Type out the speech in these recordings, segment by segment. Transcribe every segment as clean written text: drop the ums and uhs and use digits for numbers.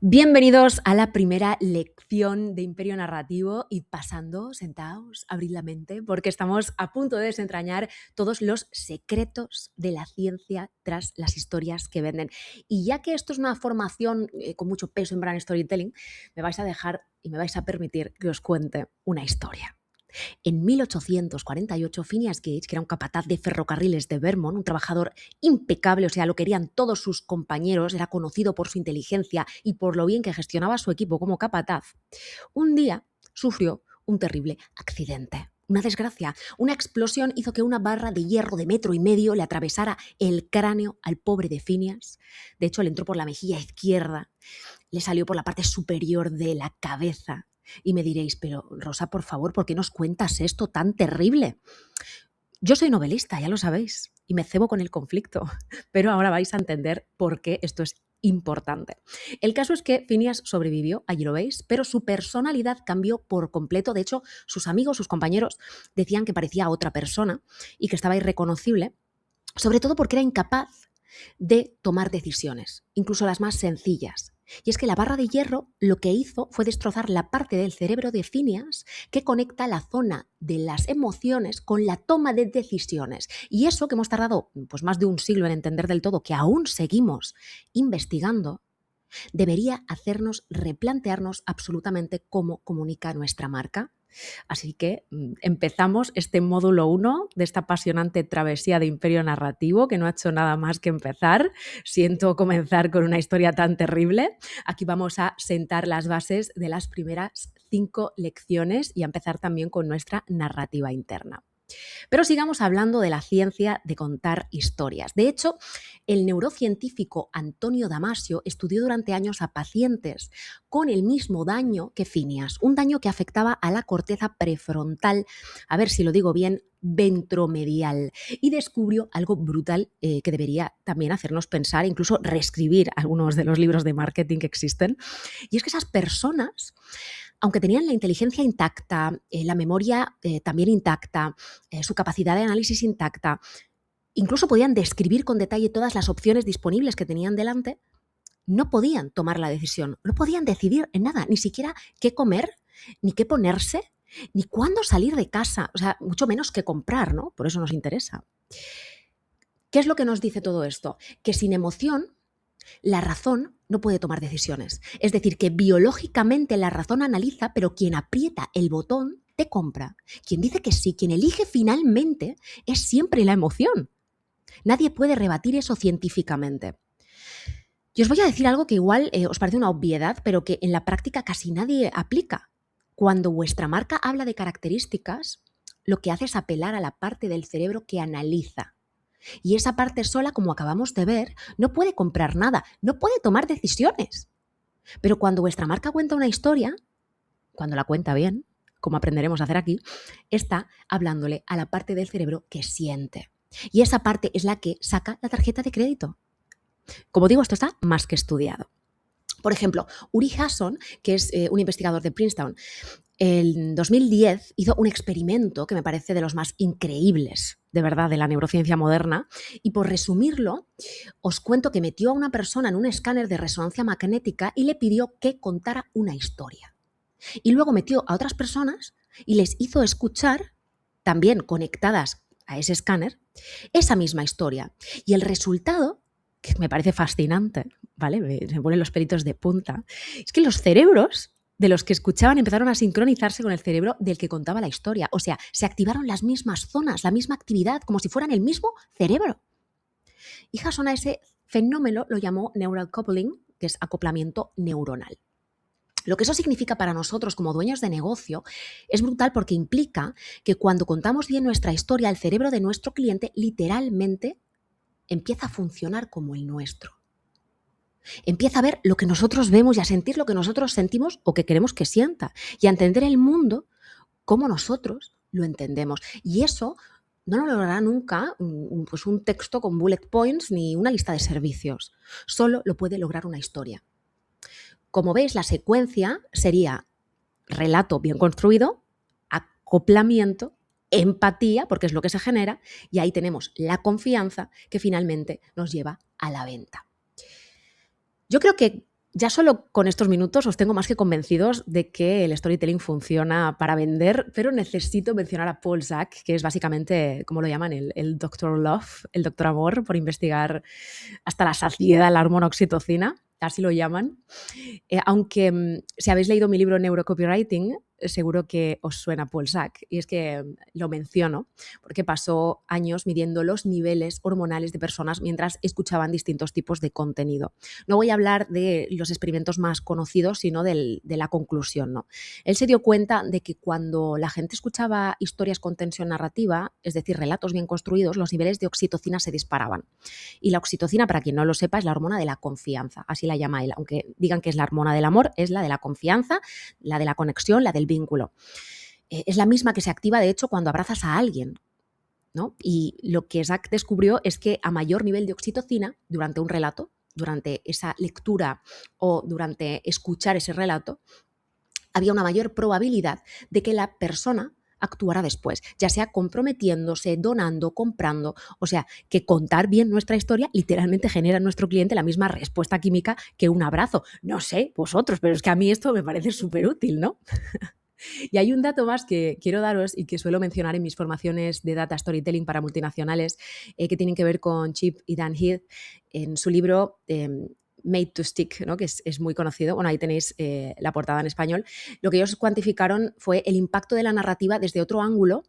Bienvenidos a la primera lección de Imperio Narrativo. Id pasando, sentaos, abrid la mente, porque estamos a punto de desentrañar todos los secretos de la ciencia tras las historias que venden. Y ya que esto es una formación con mucho peso en brand storytelling, me vais a dejar y me vais a permitir que os cuente una historia. En 1848, Phineas Gage, que era un capataz de ferrocarriles de Vermont, un trabajador impecable, o sea, lo querían todos sus compañeros, era conocido por su inteligencia y por lo bien que gestionaba su equipo como capataz, un día sufrió un terrible accidente. Una desgracia, una explosión hizo que una barra de hierro de 1,5 metros le atravesara el cráneo al pobre de Phineas. De hecho, le entró por la mejilla izquierda, le salió por la parte superior de la cabeza. Y me diréis, pero Rosa, por favor, ¿por qué nos cuentas esto tan terrible? Yo soy novelista, ya lo sabéis, y me cebo con el conflicto, pero ahora vais a entender por qué esto es importante. El caso es que Phineas sobrevivió, allí lo veis, pero su personalidad cambió por completo. De hecho, sus amigos, sus compañeros decían que parecía otra persona y que estaba irreconocible, sobre todo porque era incapaz de tomar decisiones, incluso las más sencillas. Y es que la barra de hierro lo que hizo fue destrozar la parte del cerebro de Phineas que conecta la zona de las emociones con la toma de decisiones. Y eso que hemos tardado pues, más de un siglo en entender del todo, que aún seguimos investigando, debería hacernos replantearnos absolutamente cómo comunica nuestra marca. Así que empezamos este módulo 1 de esta apasionante travesía de Imperio Narrativo, que no ha hecho nada más que empezar. Siento comenzar con una historia tan terrible. Aquí vamos a sentar las bases de las primeras 5 lecciones y a empezar también con nuestra narrativa interna. Pero sigamos hablando de la ciencia de contar historias. De hecho, el neurocientífico Antonio Damasio estudió durante años a pacientes con el mismo daño que Phineas, un daño que afectaba a la corteza prefrontal, a ver si lo digo bien, ventromedial, y descubrió algo brutal que debería también hacernos pensar, incluso reescribir algunos de los libros de marketing que existen, y es que esas personas, aunque tenían la inteligencia intacta, la memoria también intacta, su capacidad de análisis intacta, incluso podían describir con detalle todas las opciones disponibles que tenían delante, no podían tomar la decisión, no podían decidir en nada, ni siquiera qué comer, ni qué ponerse, ni cuándo salir de casa, o sea, mucho menos qué comprar, ¿no? Por eso nos interesa. ¿Qué es lo que nos dice todo esto? Que sin emoción, la razón no puede tomar decisiones. Es decir, que biológicamente la razón analiza, pero quien aprieta el botón te compra. Quien dice que sí, quien elige finalmente, es siempre la emoción. Nadie puede rebatir eso científicamente. Y os voy a decir algo que igual os parece una obviedad, pero que en la práctica casi nadie aplica. Cuando vuestra marca habla de características, lo que hace es apelar a la parte del cerebro que analiza. Y esa parte sola, como acabamos de ver, no puede comprar nada, no puede tomar decisiones. Pero cuando vuestra marca cuenta una historia, cuando la cuenta bien, como aprenderemos a hacer aquí, está hablándole a la parte del cerebro que siente. Y esa parte es la que saca la tarjeta de crédito. Como digo, esto está más que estudiado. Por ejemplo, Uri Hasson, que es un investigador de Princeton, en 2010 hizo un experimento que me parece de los más increíbles, de verdad, de la neurociencia moderna. Y por resumirlo, os cuento que metió a una persona en un escáner de resonancia magnética y le pidió que contara una historia. Y luego metió a otras personas y les hizo escuchar, también conectadas a ese escáner, esa misma historia. Y el resultado, que me parece fascinante, ¿vale? Me ponen los pelitos de punta, es que los cerebros de los que escuchaban empezaron a sincronizarse con el cerebro del que contaba la historia. O sea, se activaron las mismas zonas, la misma actividad, como si fueran el mismo cerebro. Y Hasson a ese fenómeno lo llamó neural coupling, que es acoplamiento neuronal. Lo que eso significa para nosotros como dueños de negocio es brutal porque implica que cuando contamos bien nuestra historia, el cerebro de nuestro cliente literalmente empieza a funcionar como el nuestro. Empieza a ver lo que nosotros vemos y a sentir lo que nosotros sentimos o que queremos que sienta y a entender el mundo como nosotros lo entendemos. Y eso no lo logrará nunca pues un texto con bullet points ni una lista de servicios. Solo lo puede lograr una historia. Como veis, la secuencia sería relato bien construido, acoplamiento, empatía, porque es lo que se genera, y ahí tenemos la confianza que finalmente nos lleva a la venta. Yo creo que Ya solo con estos minutos os tengo más que convencidos de que el storytelling funciona para vender, pero necesito mencionar a Paul Zak, que es básicamente, como lo llaman, el Doctor Love, el Doctor Amor, por investigar hasta la saciedad la hormona oxitocina, así lo llaman. Aunque si habéis leído mi libro Neurocopywriting, seguro que os suena Paul Zak. Y es que lo menciono porque pasó años midiendo los niveles hormonales de personas mientras escuchaban distintos tipos de contenido. No voy a hablar de los experimentos más conocidos, sino de la conclusión, ¿no? Él se dio cuenta de que cuando la gente escuchaba historias con tensión narrativa, es decir, relatos bien construidos, los niveles de oxitocina se disparaban. Y la oxitocina, para quien no lo sepa, es la hormona de la confianza, así la llama él, aunque digan que es la hormona del amor, es la de la confianza, la de la conexión, la del vínculo. Es la misma que se activa, de hecho, cuando abrazas a alguien, ¿no? Y lo que Zak descubrió es que a mayor nivel de oxitocina durante un relato, durante esa lectura o durante escuchar ese relato, había una mayor probabilidad de que la persona actuara después, ya sea comprometiéndose, donando, comprando. O sea, que contar bien nuestra historia literalmente genera en nuestro cliente la misma respuesta química que un abrazo. No sé, vosotros, pero es que a mí esto me parece súper útil, ¿no? Y hay un dato más que quiero daros y que suelo mencionar en mis formaciones de Data Storytelling para multinacionales, que tienen que ver con Chip y Dan Heath en su libro Made to Stick, ¿no? Que es muy conocido. Bueno, ahí tenéis la portada en español. Lo que ellos cuantificaron fue el impacto de la narrativa desde otro ángulo,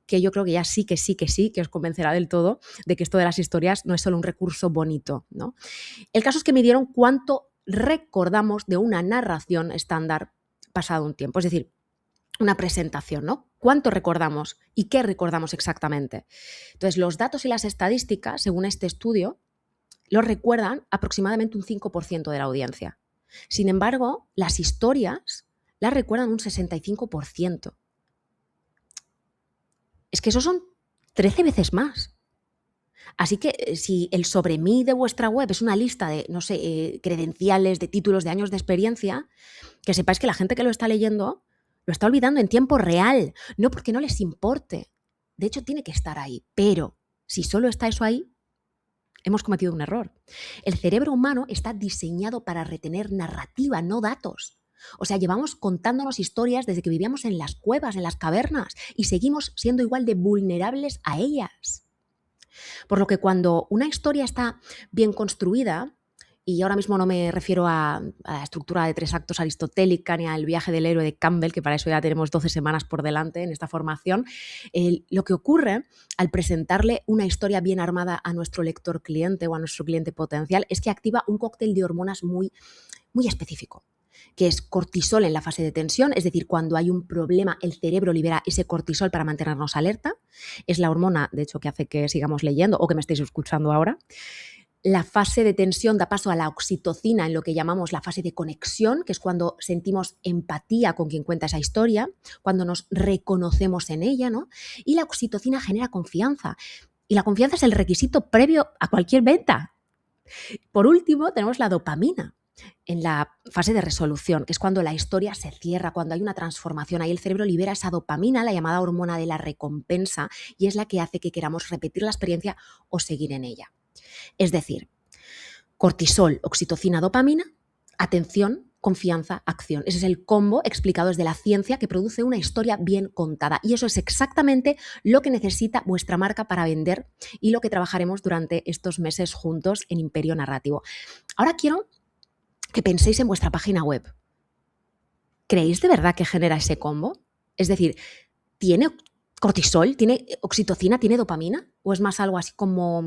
que yo creo que ya sí, que os convencerá del todo de que esto de las historias no es solo un recurso bonito, ¿no? El caso es que midieron cuánto recordamos de una narración estándar pasado un tiempo. Es decir, una presentación, ¿no? ¿Cuánto recordamos y qué recordamos exactamente? Entonces, los datos y las estadísticas, según este estudio, los recuerdan aproximadamente un 5% de la audiencia. Sin embargo, las historias las recuerdan un 65%. Es que eso son 13 veces más. Así que si el sobre mí de vuestra web es una lista de, no sé, credenciales, de títulos, de años de experiencia, que sepáis que la gente que lo está leyendo lo está olvidando en tiempo real, no porque no les importe. De hecho, tiene que estar ahí, pero si solo está eso ahí, hemos cometido un error. El cerebro humano está diseñado para retener narrativa, no datos. O sea, llevamos contándonos historias desde que vivíamos en las cuevas, en las cavernas, y seguimos siendo igual de vulnerables a ellas. Por lo que cuando una historia está bien construida, y ahora mismo no me refiero a la estructura de 3 actos aristotélica ni al viaje del héroe de Campbell, que para eso ya tenemos 12 semanas por delante en esta formación, lo que ocurre al presentarle una historia bien armada a nuestro lector cliente o a nuestro cliente potencial es que activa un cóctel de hormonas muy, muy específico, que es cortisol en la fase de tensión, es decir, cuando hay un problema el cerebro libera ese cortisol para mantenernos alerta, es la hormona, de hecho, que hace que sigamos leyendo o que me estéis escuchando ahora. La fase de tensión da paso a la oxitocina en lo que llamamos la fase de conexión, que es cuando sentimos empatía con quien cuenta esa historia, cuando nos reconocemos en ella, ¿no? Y la oxitocina genera confianza. Y la confianza es el requisito previo a cualquier venta. Por último, tenemos la dopamina en la fase de resolución, que es cuando la historia se cierra, cuando hay una transformación. Ahí el cerebro libera esa dopamina, la llamada hormona de la recompensa, y es la que hace que queramos repetir la experiencia o seguir en ella. Es decir, cortisol, oxitocina, dopamina, atención, confianza, acción. Ese es el combo explicado desde la ciencia que produce una historia bien contada. Y eso es exactamente lo que necesita vuestra marca para vender y lo que trabajaremos durante estos meses juntos en Imperio Narrativo. Ahora quiero que penséis en vuestra página web. ¿Creéis de verdad que genera ese combo? Es decir, ¿tiene cortisol? ¿Tiene oxitocina? ¿Tiene dopamina? ¿O es más algo así como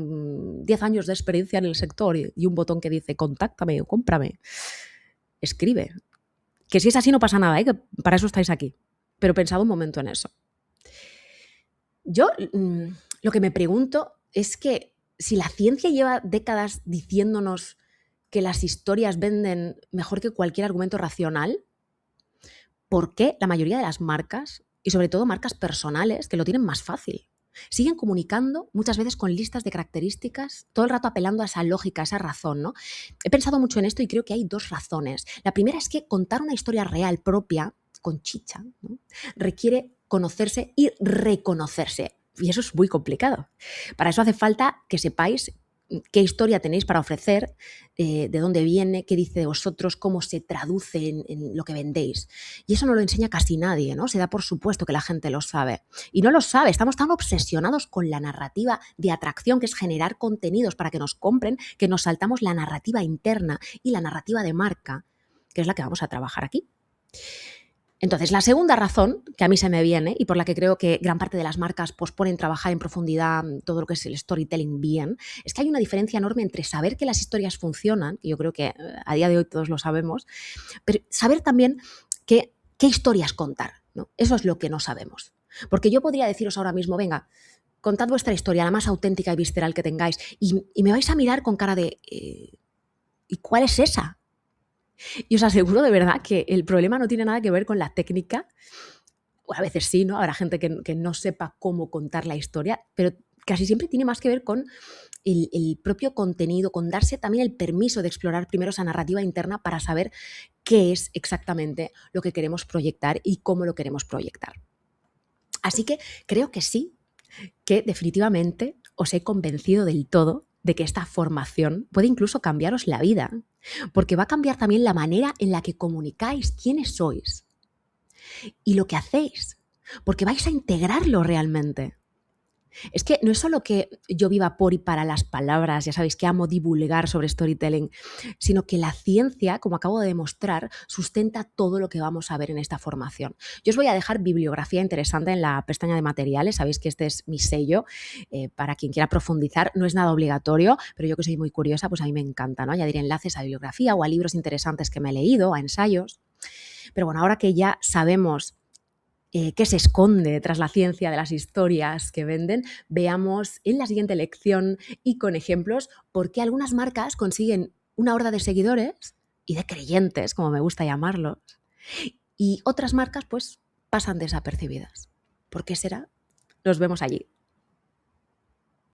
10 años de experiencia en el sector y un botón que dice contáctame o cómprame? Escribe. Que si es así no pasa nada, que para eso estáis aquí. Pero pensad un momento en eso. Yo lo que me pregunto es que si la ciencia lleva décadas diciéndonos que las historias venden mejor que cualquier argumento racional, ¿por qué la mayoría de las marcas, y sobre todo marcas personales, que lo tienen más fácil, siguen comunicando muchas veces con listas de características, todo el rato apelando a esa lógica, a esa razón, ¿no? He pensado mucho en esto y creo que hay 2 razones. La primera es que contar una historia real propia, con chicha, ¿no?, requiere conocerse y reconocerse. Y eso es muy complicado. Para eso hace falta que sepáis qué historia tenéis para ofrecer, de dónde viene, qué dice de vosotros, cómo se traduce en lo que vendéis. Y eso no lo enseña casi nadie, ¿no? Se da por supuesto que la gente lo sabe. Y no lo sabe, estamos tan obsesionados con la narrativa de atracción, que es generar contenidos para que nos compren, que nos saltamos la narrativa interna y la narrativa de marca, que es la que vamos a trabajar aquí. Entonces, la segunda razón que a mí se me viene y por la que creo que gran parte de las marcas posponen trabajar en profundidad todo lo que es el storytelling bien, es que hay una diferencia enorme entre saber que las historias funcionan, que yo creo que a día de hoy todos lo sabemos, pero saber también qué historias contar, ¿no? Eso es lo que no sabemos. Porque yo podría deciros ahora mismo, venga, contad vuestra historia, la más auténtica y visceral que tengáis, y me vais a mirar con cara de ¿y cuál es esa? Y os aseguro de verdad que el problema no tiene nada que ver con la técnica, o a veces sí, ¿no? Habrá gente que no sepa cómo contar la historia, pero casi siempre tiene más que ver con el propio contenido, con darse también el permiso de explorar primero esa narrativa interna para saber qué es exactamente lo que queremos proyectar y cómo lo queremos proyectar. Así que creo que sí, que definitivamente os he convencido del todo de que esta formación puede incluso cambiaros la vida, porque va a cambiar también la manera en la que comunicáis quiénes sois y lo que hacéis, porque vais a integrarlo realmente. Es que no es solo que yo viva por y para las palabras, ya sabéis que amo divulgar sobre storytelling, sino que la ciencia, como acabo de demostrar, sustenta todo lo que vamos a ver en esta formación. Yo os voy a dejar bibliografía interesante en la pestaña de materiales, sabéis que este es mi sello, para quien quiera profundizar, no es nada obligatorio, pero yo que soy muy curiosa, pues a mí me encanta, ¿no? Añadir enlaces a bibliografía o a libros interesantes que me he leído, a ensayos. Pero bueno, ahora que ya sabemos qué se esconde tras la ciencia de las historias que venden, veamos en la siguiente lección y con ejemplos por qué algunas marcas consiguen una horda de seguidores y de creyentes, como me gusta llamarlos, y otras marcas pues pasan desapercibidas. ¿Por qué será? Nos vemos allí.